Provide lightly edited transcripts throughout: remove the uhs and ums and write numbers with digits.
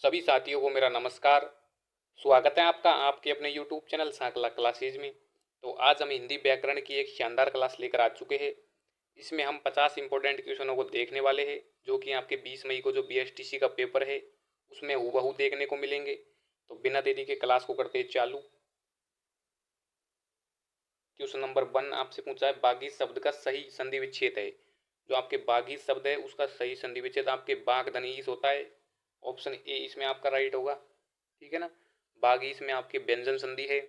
सभी साथियों को मेरा नमस्कार। स्वागत है आपका आपके अपने यूट्यूब चैनल सांकला क्लासेज में। तो आज हम हिंदी व्याकरण की एक शानदार क्लास लेकर आ चुके हैं। इसमें हम 50 इंपॉर्टेंट क्वेश्चनों को देखने वाले हैं, जो कि आपके 20 मई को जो बीएसटीसी का पेपर है उसमें हूबहू देखने को मिलेंगे। तो बिना देरी के क्लास को करते हैं चालू। क्वेश्चन नंबर 1 आपसे पूछा है, बागी शब्द का सही संधि विच्छेद है। जो आपके बागी शब्द है उसका सही संधि विच्छेद आपके बाग धनीस होता है। ऑप्शन ए इसमें आपका राइट होगा। ठीक है ना। बागी इसमें आपके व्यंजन संधि है।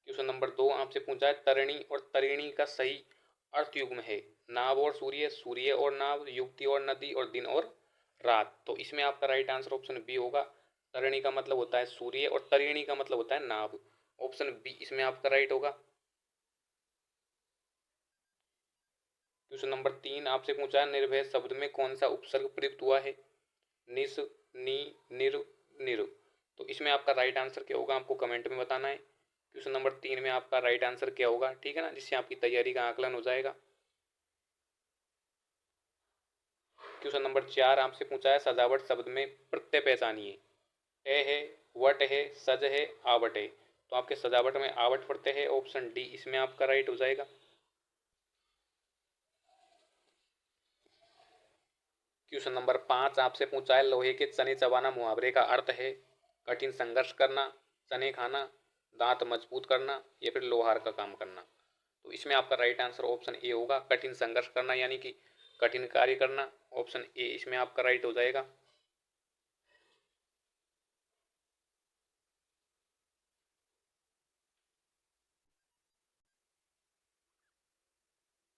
क्वेश्चन नंबर 2 आपसे पूछा है, तरणी और तरिणी का सही अर्थ युग्म है। नाव और सूर्य, सूर्य और नाव, युक्ति और नदी, और दिन और रात। तो इसमें आपका राइट आंसर ऑप्शन बी होगा। तरणी का मतलब होता है सूर्य और तरिणी का मतलब होता है नाव। ऑप्शन बी इसमें आपका राइट होगा। क्वेश्चन नंबर 3 आपसे पूछा है, निर्भय शब्द में कौन सा उपसर्ग प्रयुक्त हुआ है। निस, नी, निर, निर। तो इसमें आपका राइट आंसर क्या होगा, आपको कमेंट में बताना है। क्वेश्चन नंबर 3 में आपका राइट आंसर क्या होगा, ठीक है ना, जिससे आपकी तैयारी का आकलन हो जाएगा। क्वेश्चन नंबर 4 आपसे पूछा है, सजावट शब्द में प्रत्यय पहचानिए। है, वट है, सज है, आवट है। तो आपके सजावट में आवट प्रत्यय है। ऑप्शन डी इसमें आपका राइट हो जाएगा। क्वेश्चन नंबर 5 आपसे पूछा है, लोहे के चने चबाना मुहावरे का अर्थ है। कठिन संघर्ष करना, चने खाना, दांत मजबूत करना, या फिर लोहार का काम करना। तो इसमें आपका राइट आंसर ऑप्शन ए होगा, कठिन संघर्ष करना, यानी कि कठिन कार्य करना। ऑप्शन ए इसमें आपका राइट हो जाएगा।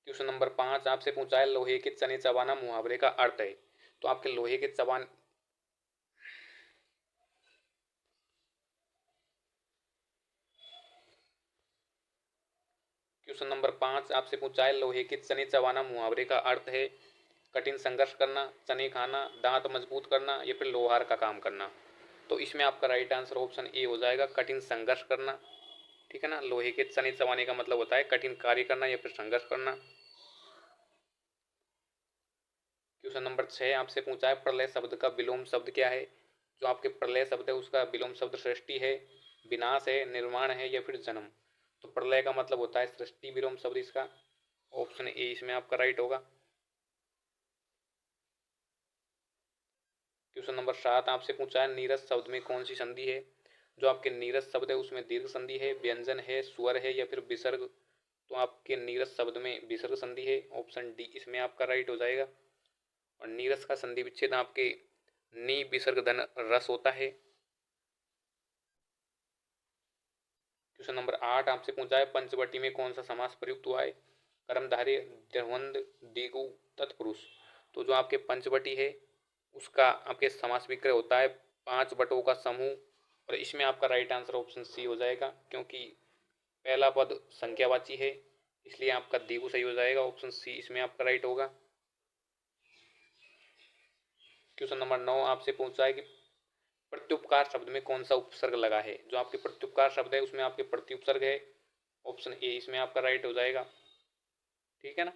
क्वेश्चन नंबर 5 आपसे पूछा है, लोहे के चने चबाना मुहावरे का अर्थ है। तो आपके लोहे के चबान क्वेश्चन नंबर 5 आपसे पूछा है, लोहे के चने चबाना मुहावरे का अर्थ है कठिन संघर्ष करना, चने खाना, दांत मजबूत करना, या फिर लोहार का काम करना। तो इसमें आपका राइट आंसर ऑप्शन ए हो जाएगा, कठिन संघर्ष करना। ठीक है ना। लोहे के चने चबाने का मतलब होता है कठिन कार्य करना या फिर संघर्ष करना। क्वेश्चन नंबर 6 आपसे पूछा है, प्रलय शब्द का विलोम शब्द क्या है। जो आपके प्रलय शब्द है उसका विलोम शब्द सृष्टि है, विनाश है, निर्माण है, या फिर जन्म। तो प्रलय का मतलब होता है सृष्टि, विलोम शब्द इसका। ऑप्शन ए इसमें आपका राइट होगा। क्वेश्चन नंबर 7 आपसे पूछा है, नीरस शब्द में कौन सी संधि है। जो आपके नीरस शब्द है उसमें दीर्घ संधि है, व्यंजन है, स्वर है, या फिर विसर्ग। तो आपके नीरस शब्द में विसर्ग संधि है। ऑप्शन डी इसमें आपका राइट हो जाएगा। और नीरस का संधि विच्छेद आपके नी विसर्ग धन रस होता है। क्वेश्चन नंबर 8 आपसे पूछा है, पंचवटी में कौन सा समास प्रयुक्त हुआ है। कर्मधारय, द्वंद्व, द्विगु, तत्पुरुष। तो जो आपके पंचवटी है उसका आपके समास विक्रय होता है 5 बटों का समूह। और इसमें आपका राइट आंसर ऑप्शन सी हो जाएगा, क्योंकि पहला पद संख्यावाची है, इसलिए आपका द्विगु सही हो जाएगा। ऑप्शन सी इसमें आपका राइट होगा। क्वेश्चन नंबर 9 आपसे पूछा है कि प्रत्युपकार शब्द में कौन सा उपसर्ग लगा है। जो आपके प्रत्युपकार शब्द है उसमें आपके प्रत्युपसर्ग है। ऑप्शन ए इसमें आपका राइट हो जाएगा। ठीक है ना।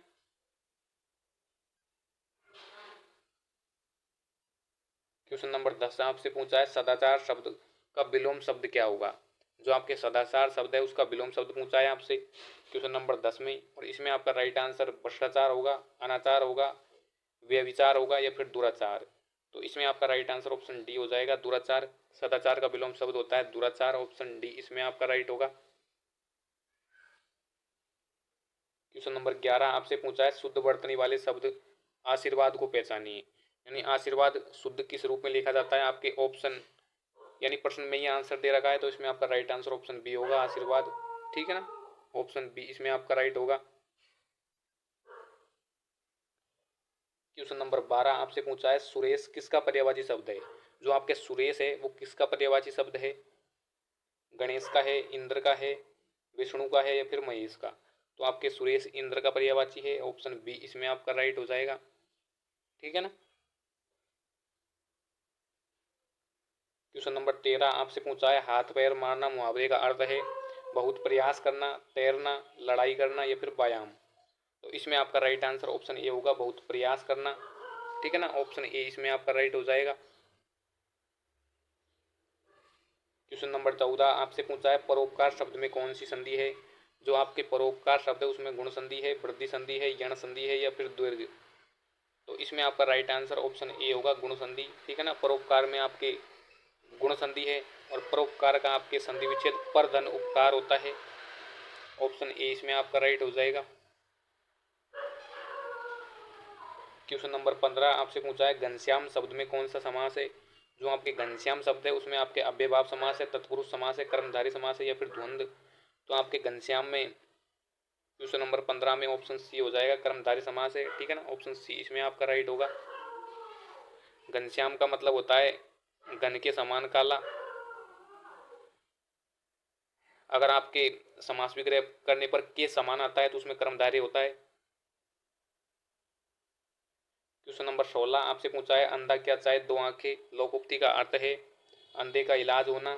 क्वेश्चन नंबर 10 आपसे पूछा है, सदाचार शब्द का विलोम शब्द क्या होगा। जो आपके सदाचार शब्द है उसका विलोम शब्द पूछा है आपसे क्वेश्चन नंबर 10 में। और इसमें आपका राइट आंसर भ्रष्टाचार होगा, अनाचार होगा, व्यभिचार होगा, या फिर दुराचार। तो इसमें आपका राइट आंसर ऑप्शन डी हो जाएगा, दुराचार। सदाचार का विलोम शब्द होता है दुराचार। ऑप्शन डी इसमें आपका राइट होगा। क्वेश्चन नंबर 11 आपसे पूछा है, शुद्ध वर्तनी वाले शब्द आशीर्वाद को पहचानिए। यानी आशीर्वाद शुद्ध किस रूप में लिखा जाता है। आपके ऑप्शन यानी प्रश्न में ही आंसर दे रखा है, तो इसमें आपका राइट आंसर ऑप्शन बी होगा, आशीर्वाद। ठीक है ना। ऑप्शन बी इसमें आपका राइट होगा। क्वेश्चन नंबर 12 आपसे पूछा है, सुरेश किसका पर्यायवाची शब्द है। जो आपके सुरेश है वो किसका पर्यायवाची शब्द है। गणेश का है, इंद्र का है, विष्णु का है, या फिर महेश का। तो आपके सुरेश इंद्र का पर्यायवाची है। ऑप्शन बी इसमें आपका राइट हो जाएगा। ठीक है ना। क्वेश्चन नंबर 13 आपसे पूछा है, हाथ पैर मारना मुहावरे का अर्थ है बहुत प्रयास करना, तैरना, लड़ाई करना, या फिर व्यायाम। तो इसमें आपका राइट आंसर ऑप्शन ए होगा, बहुत प्रयास करना। ठीक है ना, ऑप्शन ए इसमें आपका राइट हो जाएगा। क्वेश्चन नंबर 14 आपसे पूछा है परोपकार शब्द में कौन सी संधि है। जो आपके परोपकार शब्द है उसमें गुण संधि है, वृद्धि संधि है, यण संधि है या फिर द्विर्घ। तो इसमें आपका राइट आंसर ऑप्शन ए होगा, गुण संधि। ठीक है ना, परोपकार में आपके गुण संधि है और परोपकार का आपके संधि विच्छेद पर धन उपकार होता है। ऑप्शन ए इसमें आपका राइट हो जाएगा। क्वेश्चन नंबर 15 आपसे पूछा है घनश्याम शब्द में कौन सा समास है। जो आपके घनश्याम शब्द है उसमें आपके अव्ययभाव समास है, तत्पुरुष समास है, कर्मधारय समास है या फिर द्वंद्व। तो आपके घनश्याम में क्वेश्चन नंबर 15 में ऑप्शन सी हो जाएगा, कर्मधारय समास है। ठीक है ना, ऑप्शन सी इसमें आपका राइट होगा। घनश्याम का मतलब होता है घन के समान काला। अगर आपके समास विग्रह करने पर के समान आता है तो उसमें कर्मधारय होता है। क्वेश्चन नंबर 16 आपसे पूछा है अंधा क्या चाहे दो आंखें। लोकोक्ति का अर्थ है अंधे का इलाज होना,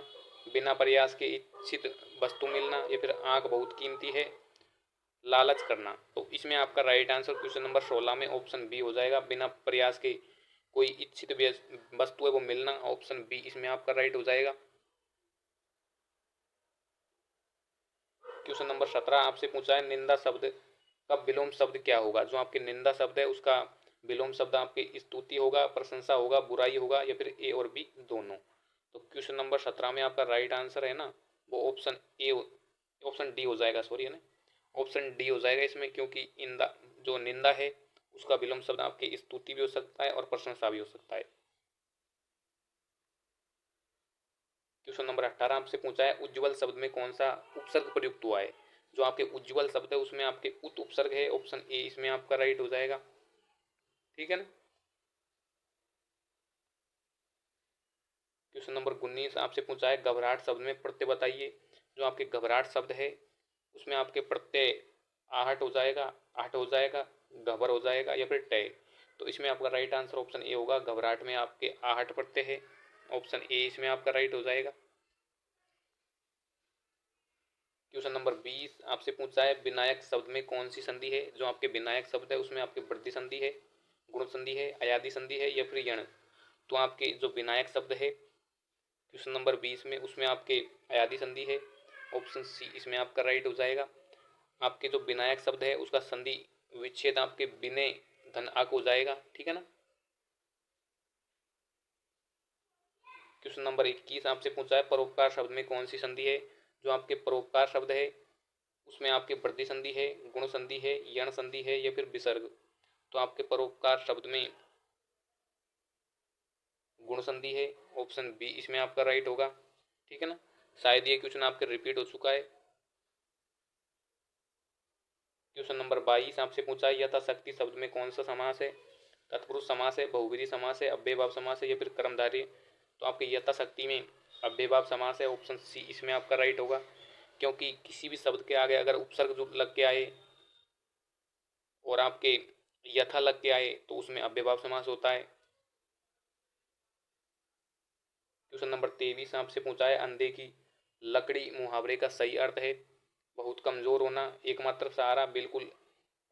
बिना प्रयास के इच्छित वस्तु मिलना या फिर आंख बहुत कीमती है, लालच करना। तो इसमें आपका राइट आंसर क्वेश्चन नंबर 16 में ऑप्शन बी हो जाएगा, बिना प्रयास के कोई इच्छित वस्तु है वो मिलना। ऑप्शन बी इसमें आपका राइट हो जाएगा। क्वेश्चन नंबर 17 आपसे पूछा है निंदा शब्द का विलोम शब्द क्या होगा। जो आपके निंदा शब्द है उसका विलोम शब्द आपकी स्तुति होगा, प्रशंसा होगा, बुराई होगा या फिर ए और बी दोनों। तो क्वेश्चन नंबर 17 में आपका राइट आंसर है ना वो ऑप्शन डी हो जाएगा, सॉरी है ना, ऑप्शन डी हो जाएगा इसमें, क्योंकि जो निंदा है उसका विलोम शब्द आपकी स्तुति भी हो सकता है और प्रशंसा भी हो सकता है। क्वेश्चन नंबर 18 आपसे पूछा है उज्ज्वल शब्द में कौन सा उपसर्ग प्रयुक्त हुआ है। जो आपके उज्ज्वल शब्द है उसमें आपके उत उपसर्ग है। ऑप्शन ए इसमें आपका राइट हो जाएगा। ठीक है ना, क्वेश्चन नंबर 19 आपसे पूछा है घबराहट शब्द में प्रत्यय बताइए। जो आपके घबराहट शब्द है उसमें आपके प्रत्यय आहट हो जाएगा, आहट हो जाएगा, घबर हो जाएगा या फिर टय। तो इसमें आपका राइट आंसर ऑप्शन ए होगा, घबराहट में आपके आहट प्रत्यय है। ऑप्शन ए इसमें आपका राइट हो जाएगा। क्वेश्चन नंबर 20 आपसे पूछा है विनायक शब्द में कौन सी संधि है। जो आपके विनायक शब्द है उसमें आपकी वृद्धि संधि है, गुण संधि है, अयादि संधि है या फिर यण। तो आपके जो विनायक शब्द है क्वेश्चन नंबर 20 में उसमें आपके अयादि संधि है। ऑप्शन सी इसमें आपका राइट हो जाएगा। आपके जो विनायक शब्द है उसका संधि विच्छेद आपके विनय धन आक हो जाएगा। ठीक है ना, क्वेश्चन नंबर 21 आपसे पूछा है परोपकार शब्द में कौन सी संधि है। जो आपके परोपकार शब्द है उसमें आपकी वृद्धि संधि है, गुण संधि है, यण संधि है या फिर विसर्ग। तो आपके परोपकार शब्द में गुण संधि है। ऑप्शन बी इसमें आपका राइट होगा। ठीक है ना, शायद ये क्वेश्चन आपके रिपीट हो चुका है। क्वेश्चन नंबर 22 आपसे पूछा है यथाशक्ति शब्द में कौन सा समास है। तत्पुरुष समास है, बहुव्रीहि समास है, अव्ययभाव समास है या फिर कर्मधारय। तो आपके यथाशक्ति में अव्ययभाव समास है। ऑप्शन सी इसमें आपका राइट होगा, क्योंकि किसी भी शब्द के आगे अगर उपसर्ग जो लग के आए और आपके यथा लग के आए तो उसमें अव्ययभाव समास होता है। क्वेश्चन नंबर 23 आपसे पूछा है अंधे की लकड़ी मुहावरे का सही अर्थ है बहुत कमजोर होना, एकमात्र सहारा, बिल्कुल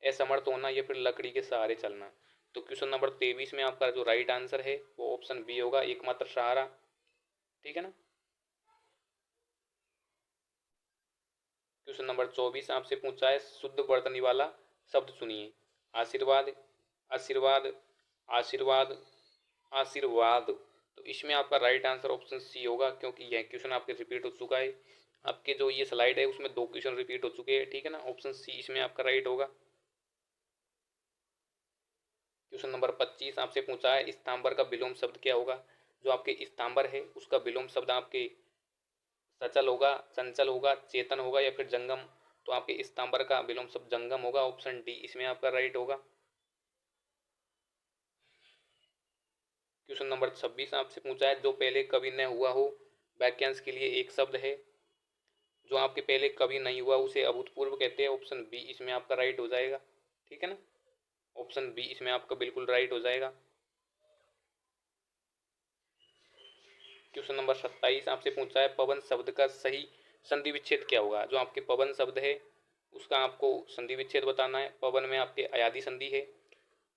असमर्थ होना या फिर लकड़ी के सहारे चलना। तो क्वेश्चन नंबर 23 में आपका जो राइट आंसर है वो ऑप्शन बी होगा, एकमात्र सहारा। ठीक है ना, क्वेश्चन नंबर 24 आपसे पूछा है शुद्ध वर्तनी वाला शब्द चुनिए। आशीर्वाद, आशीर्वाद, आशीर्वाद, आशीर्वाद। तो इसमें आपका राइट आंसर ऑप्शन सी होगा, क्योंकि यह क्वेश्चन आपके रिपीट हो चुका है। आपके जो ये स्लाइड है उसमें 2 क्वेश्चन रिपीट हो चुके हैं। ठीक है ना, ऑप्शन सी इसमें आपका राइट होगा। क्वेश्चन नंबर 25 आपसे पूछा है स्तंभर का विलोम शब्द क्या होगा। जो आपके स्तंभर है उसका विलोम शब्द आपके सचल होगा, चंचल होगा, चेतन होगा या फिर जंगम। तो आपके स्तंभर का विलोम शब्द जंगम होगा। ऑप्शन डी इसमें आपका राइट होगा। क्वेश्चन नंबर 26 आपसे पूछा है जो पहले कभी न हुआ हो वाक्यांश के लिए एक शब्द है। जो आपके पहले कभी नहीं हुआ उसे अभूतपूर्व कहते हैं। ऑप्शन बी इसमें आपका राइट हो जाएगा। ठीक है ना, ऑप्शन बी इसमें आपका बिल्कुल राइट हो जाएगा। क्वेश्चन नंबर 27 आपसे पूछा है पवन शब्द का सही संधि विच्छेद क्या होगा। जो आपके पवन शब्द है उसका आपको संधि विच्छेद बताना है। पवन में आपके अयादि संधि है,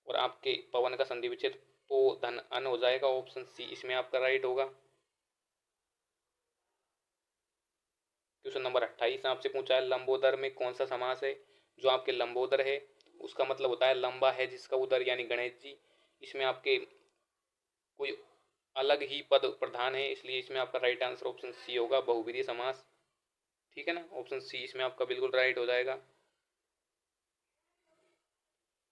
और आपके पवन का संधि विच्छेद पो धन अन हो जाएगा। ऑप्शन सी इसमें आपका राइट होगा। क्वेश्चन नंबर 28 आपसे पूछा है लंबोदर में कौन सा समास है। जो आपके लंबोदर है उसका मतलब होता है लंबा है जिसका उदर, यानी गणेश जी। इसमें आपके कोई अलग ही पद प्रधान है, इसलिए इसमें आपका राइट आंसर ऑप्शन सी होगा, बहुब्रीहि समास। ठीक है ना, ऑप्शन सी इसमें आपका बिल्कुल राइट हो जाएगा।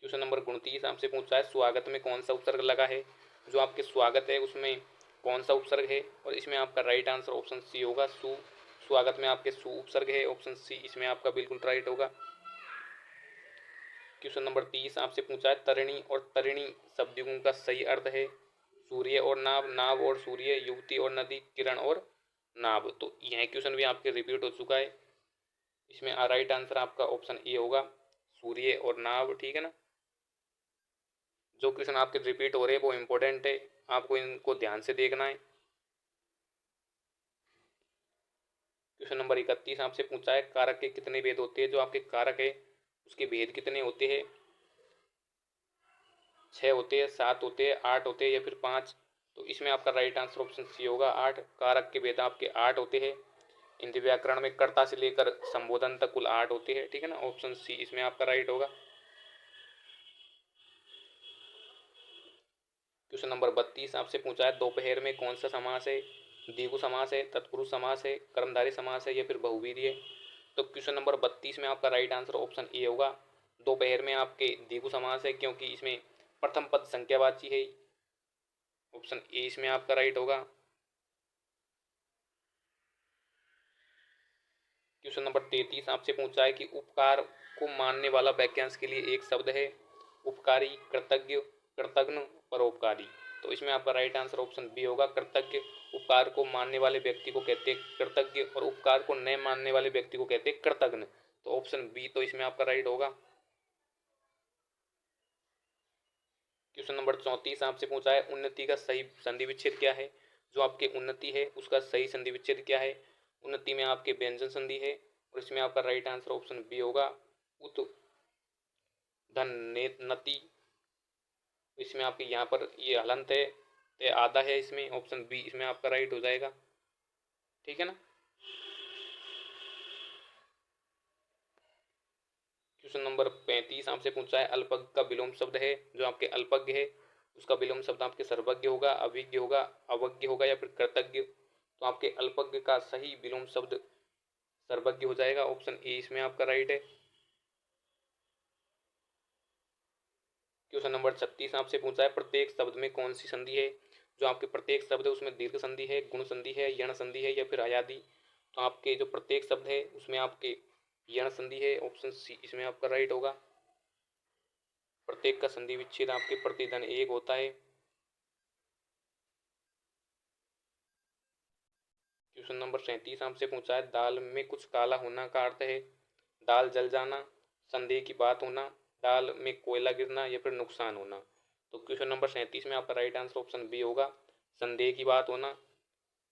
क्वेश्चन नंबर 29 आपसे पूछा है स्वागत में कौन सा उपसर्ग लगा है। जो आपके स्वागत है उसमें कौन सा उपसर्ग है, और इसमें आपका राइट आंसर ऑप्शन सी होगा, सु। स्वागत में आपके सु उपसर्ग है, ऑप्शन सी इसमें आपका बिल्कुल राइट होगा। क्वेश्चन नंबर 30 आपसे पूछा है तरिणी और तरिणी शब्दों का सही अर्थ है। सूर्य और नाव, नाव और सूर्य, युवती और नदी, किरण और नाव। तो यह क्वेश्चन भी आपके रिपीट हो चुका है। इसमें राइट आंसर आपका ऑप्शन ए होगा, सूर्य और नाव। ठीक है ना, जो क्वेश्चन आपके रिपीट हो रहे हैं वो इंपॉर्टेंट है, आपको इनको ध्यान से देखना है। क्वेश्चन नंबर 31 आपसे पूछा है कारक के कितने भेद होते हैं। जो आपके कारक है उसके भेद कितने होते हैं। 6 होते हैं, 7 होते हैं, 8 होते हैं या फिर 5। तो इसमें आपका राइट आंसर ऑप्शन सी होगा, 8। कारक के भेद आपके 8 होते हैं। हिंदी व्याकरण में कर्ता से लेकर संबोधन तक कुल 8 होते हैं। ठीक है ना, ऑप्शन सी इसमें आपका राइट होगा। क्वेश्चन नंबर 32 आपसे पूछा है दोपहर में कौन सा समास है। द्विगु समास है, तत्पुरुष समास है, कर्मधारय समास है या फिर बहुव्रीहि है। तो क्वेश्चन नंबर 32 में आपका राइट आंसर ऑप्शन ए होगा, दोपहर में आपके द्विगु समास है, क्योंकि इसमें प्रथम पद संख्यावाची है। ऑप्शन ए इसमें आपका राइट होगा। क्वेश्चन नंबर 33 आपसे पूछा है कि उपकार को मानने वाला वाक्यांश के लिए एक शब्द है। उपकारी, कृतज्ञ, कृतघ्न, परोपकारी। तो इसमें आपका राइट आंसर ऑप्शन बी होगा, कृतज्ञ। उपकार को मानने वाले व्यक्ति को कहते हैं कृतज्ञ, और उपकार को न मानने वाले व्यक्ति को कहते हैं कृतघ्न। तो ऑप्शन बी तो इसमें आपका राइट होगा। क्वेश्चन नंबर 34 आपसे पूछा है उन्नति का सही संधि विच्छेद क्या है। जो आपके उन्नति है उसका सही संधि विच्छेद क्या है। उन्नति में आपके व्यंजन संधि है, और इसमें आपका राइट आंसर ऑप्शन बी होगा, उत धन नति। इसमें आपके यहाँ पर ये हलंत है, ते आधा है, इसमें ऑप्शन बी इसमें आपका राइट हो जाएगा। ठीक है ना। क्वेश्चन नंबर 35 आपसे पूछा है अल्पज्ञ का विलोम शब्द है। जो आपके अल्पज्ञ है उसका विलोम शब्द आपके सर्वज्ञ होगा, अभिज्ञ होगा, अवज्ञ होगा या फिर कृतज्ञ। तो आपके अल्पज्ञ का सही विलोम शब्द सर्वज्ञ हो जाएगा, ऑप्शन ए इसमें आपका राइट है। क्वेश्चन नंबर 36 आपसे पूछा है प्रत्येक शब्द में कौन सी संधि है। जो आपके प्रत्येक शब्द है उसमें दीर्घ संधि है, गुण संधि है, यण संधि है या फिर अयादि। तो आपके जो प्रत्येक शब्द है उसमें आपके यण संधि है, ऑप्शन सी इसमें आपका राइट होगा। प्रत्येक का संधि विच्छेद आपके प्रतिधन एक होता है। क्वेश्चन नंबर 37 आपसे पूछा है दाल में कुछ काला होना का अर्थ है। दाल जल जाना, संदेह की बात होना, दाल में कोयला गिरना या फिर नुकसान होना। तो क्वेश्चन नंबर 37 में आपका राइट आंसर ऑप्शन बी होगा, संदेह की बात होना।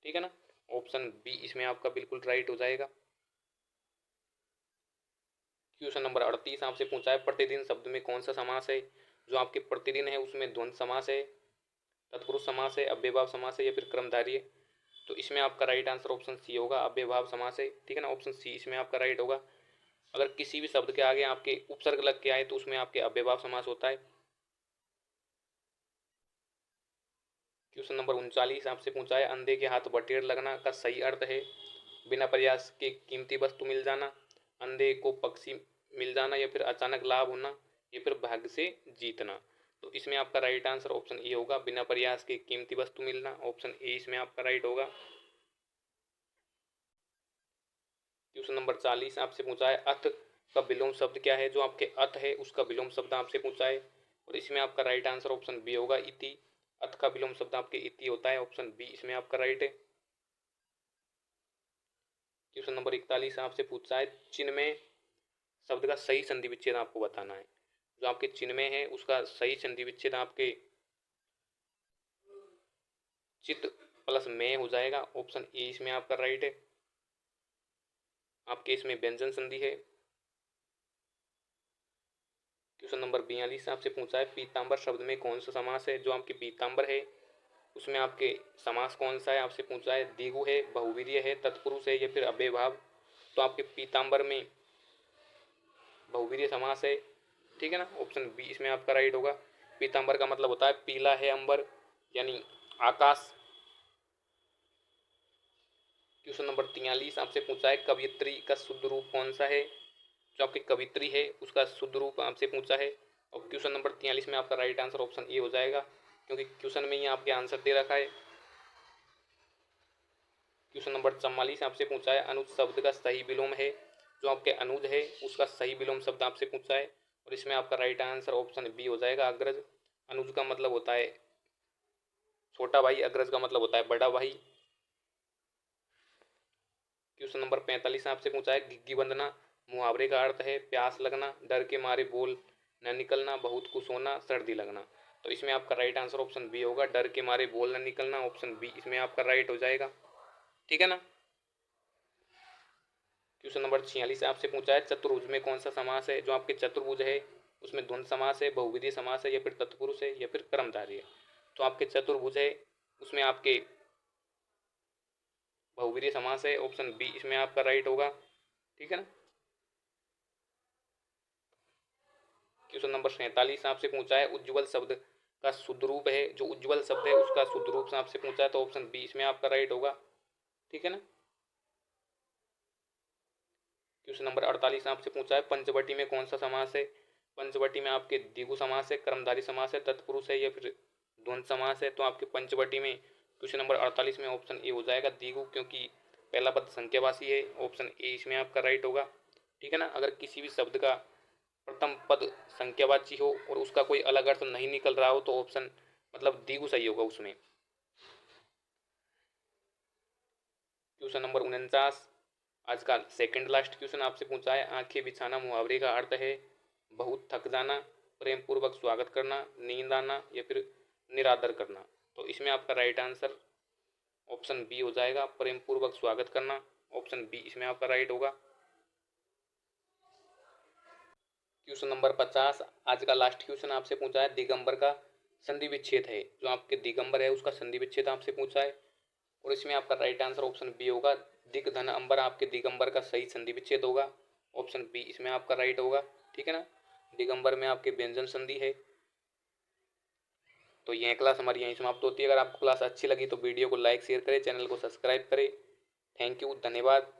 ठीक है ना, ऑप्शन बी इसमें आपका बिल्कुल राइट हो जाएगा। क्वेश्चन नंबर 38 आपसे पूछा है प्रतिदिन शब्द में कौन सा समास है। जो आपके प्रतिदिन है उसमें द्वंद्व समास है, तत्पुरुष समास है, अव्ययभाव समास है या फिर क्रमधारय। तो इसमें आपका राइट आंसर ऑप्शन सी होगा, अव्ययभाव समास है। ठीक है ना, ऑप्शन सी इसमें आपका राइट होगा। अगर किसी भी शब्द के आगे आपके उपसर्ग लग के आए तो उसमें आपके अव्ययभाव समास होता है। क्वेश्चन नंबर 39 आपसे पूछा है अंधे के हाथ बटेर लगना का सही अर्थ है। बिना प्रयास के कीमती वस्तु मिल जाना, अंधे को पक्षी मिल जाना या फिर अचानक लाभ होना या फिर भाग्य से जीतना। तो इसमें आपका राइट आंसर ऑप्शन ए होगा, बिना प्रयास के कीमती वस्तु मिलना। ऑप्शन ए इसमें आपका राइट होगा। क्वेश्चन नंबर 40 आपसे पूछा है अथ का विलोम शब्द क्या है। जो आपके अथ है उसका विलोम शब्द आपसे पूछा है, और इसमें आपका राइट आंसर ऑप्शन बी होगा, इति। अथ का विलोम शब्द आपके इति होता है, ऑप्शन बी इसमें आपका राइट है। क्वेश्चन नंबर 41 आपसे पूछा है चिन्मय शब्द का सही संधि विच्छेद आपको बताना है। जो आपके चिन्मय है उसका सही संधि विच्छेद आपके चित प्लस में हो जाएगा, ऑप्शन ए इसमें आपका राइट है। आपके इसमें व्यंजन संधि है। क्वेश्चन नंबर 42 आपसे पूछा है पीताम्बर शब्द में कौन सा समास है। जो आपके पीताम्बर है उसमें आपके समास कौन सा है आपसे पूछा है। द्विगु है, बहुवीर्य है, तत्पुरुष है या फिर अव्ययभाव। तो आपके पीताम्बर में बहुवीर्य समास है, ठीक है ना। ऑप्शन बी इसमें आपका राइट होगा। पीताम्बर का मतलब होता है पीला है अंबर, यानी आकाश। क्वेश्चन नंबर 43 आपसे पूछा है कवयित्री का शुद्ध रूप कौन सा है। जो आपकी कवित्री है उसका शुद्ध रूप आपसे पूछा है। और क्वेश्चन नंबर 43 में आपका राइट आंसर ऑप्शन ए हो जाएगा, क्योंकि क्वेश्चन में ही आपके आंसर दे रखा है। क्वेश्चन नंबर 44 आपसे पूछा है अनुज शब्द का सही विलोम है। जो आपके अनुज है उसका सही विलोम शब्द आपसे पूछा है, और इसमें आपका राइट आंसर ऑप्शन बी हो जाएगा अग्रज। अनुज का मतलब होता है छोटा भाई, अग्रज का मतलब होता है बड़ा भाई। क्वेश्चन नंबर 45 आपसे पूछा है घिघी बंधना मुहावरे का अर्थ है प्यास लगना, डर के मारे बोल न निकलना, बहुत कुछ होना, सर्दी लगना। तो इसमें आपका राइट आंसर ऑप्शन बी होगा, डर के मारे बोल न निकलना। ऑप्शन बी इसमें आपका राइट हो जाएगा, ठीक है ना। क्वेश्चन नंबर 46 आपसे पूछा है चतुर्भुज में कौन सा समास है। जो आपके चतुर्भुज है उसमें द्वंद्व समास है, बहुविधीय समास है या फिर तत्पुरुष है या फिर कर्मधारय है। तो आपके चतुर्भुज है उसमें आपके बहुविधीय समास है। ऑप्शन बी इसमें आपका राइट होगा, ठीक है ना। क्वेश्चन नंबर 47 आपसे पूछा है उज्ज्वल शब्द का शुद्ध रूप है। जो उज्ज्वल शब्द है उसका शुद्ध रूप से आपसे पूछा है, तो ऑप्शन बी इसमें आपका राइट होगा, ठीक है ना। क्वेश्चन नंबर 48 आपसे पूछा है पंचवटी में कौन सा समास है। पंचवटी में आपके द्विगु समास है, कर्मधारय समास है, तत्पुरुष है या फिर द्वंद्व समास है। तो आपके पंचवटी में क्वेश्चन नंबर 48 में ऑप्शन ए हो जाएगा द्विगु, क्योंकि पहला पद संख्यावाची है। ऑप्शन ए इसमें आपका राइट होगा, ठीक है ना। अगर किसी भी शब्द का प्रथम पद संख्यावाची हो और उसका कोई अलग अर्थ नहीं निकल रहा हो तो ऑप्शन मतलब द्विगु सही होगा उसमें। क्वेश्चन नंबर 49 आज का सेकंड लास्ट क्वेश्चन आपसे पूछा है आंखें बिछाना मुहावरे का अर्थ है बहुत थक जाना, प्रेम पूर्वक स्वागत करना, नींद आना या फिर निरादर करना। तो इसमें आपका राइट आंसर ऑप्शन बी हो जाएगा, प्रेम पूर्वक स्वागत करना। ऑप्शन बी इसमें आपका राइट होगा। क्वेश्चन नंबर 50 आज का लास्ट क्वेश्चन आपसे पूछा है दिगंबर का संधि विच्छेद है। जो आपके दिगंबर है उसका संधि विच्छेद आपसे पूछा है, और इसमें आपका राइट आंसर ऑप्शन बी होगा, दिग धन अंबर आपके दिगंबर का सही संधि विच्छेद होगा। ऑप्शन बी इसमें आपका राइट होगा, ठीक है ना। दिगंबर में आपके व्यंजन संधि है। तो यह क्लास हमारी यहीं समाप्त होती है। अगर आपको क्लास अच्छी लगी तो वीडियो को लाइक शेयर करें, चैनल को सब्सक्राइब करें। थैंक यू, धन्यवाद।